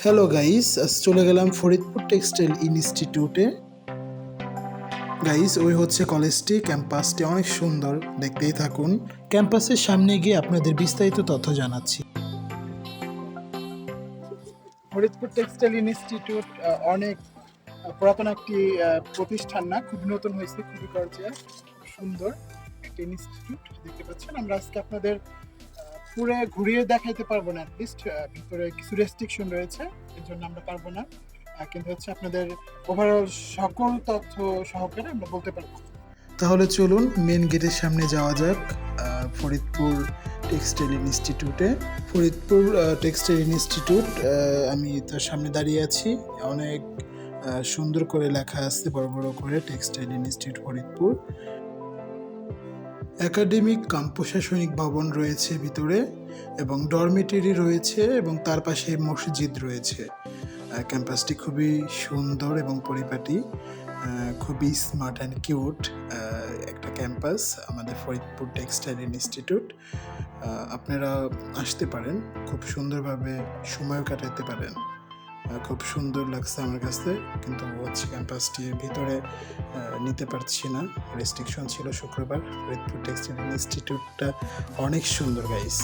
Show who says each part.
Speaker 1: Hello guys, আজ চলে গেলাম ফরিদপুর টেক্সটাইল ইনস্টিটিউটে। গাইস, ওই হচ্ছে কলেজটি। ক্যাম্পাসটি অনেক সুন্দর, দেখতেই থাকুন। ক্যাম্পাসের সামনে গিয়ে আপনাদের বিস্তারিত তথ্য জানাচ্ছি। ফরিদপুর টেক্সটাইল ইনস্টিটিউট অনেক পুরাতন একটি প্রতিষ্ঠান না, খুব নতুন হয়েছে, খুবই গর্জিয়াস, সুন্দর একটি ইনস্টিটিউট দেখতে পাচ্ছেন। আমরা আজকে আপনাদের পুরো ঘুরিয়ে দেখাইতে পারবো না, অ্যাটলিস্ট ভিতরে কিছু রেস্ট্রিকশন রয়েছে, এর জন্য আমরা পারবো না। কিন্তু হচ্ছে আপনাদের ওভারঅল সকল তথ্য সহকারে আমরা বলতে পারবো। তাহলে চলুন মেন গেটের সামনে যাওয়া যাক, ফরিদপুর টেক্সটাইল ইনস্টিটিউটে। ফরিদপুর টেক্সটাইল ইনস্টিটিউট, আমি তার সামনে দাঁড়িয়ে আছি। অনেক সুন্দর করে লেখা আছে বড় বড় করে, টেক্সটাইল ইনস্টিটিউট ফরিদপুর। একাডেমিক কাম প্রশাসনিক ভবন রয়েছে ভিতরে, এবং ডরমিটরি রয়েছে, এবং তার পাশে মসজিদ রয়েছে। ক্যাম্পাসটি খুবই সুন্দর এবং পরিপাটি, খুবই স্মার্ট অ্যান্ড কিউট একটা ক্যাম্পাস আমাদের ফরিদপুর টেক্সটাইল ইনস্টিটিউট। আপনারা আসতে পারেন, খুব সুন্দরভাবে সময় কাটাতে পারেন। খুব সুন্দর লাগছে আমার কাছে, কিন্তু হচ্ছে ক্যাম্পাসটির ভিতরে নিতে পারছি না, রেস্ট্রিকশন ছিল শুক্রবার। ফরিদপুর টেক্সটাইল ইনস্টিটিউটটা অনেক সুন্দর গাইস।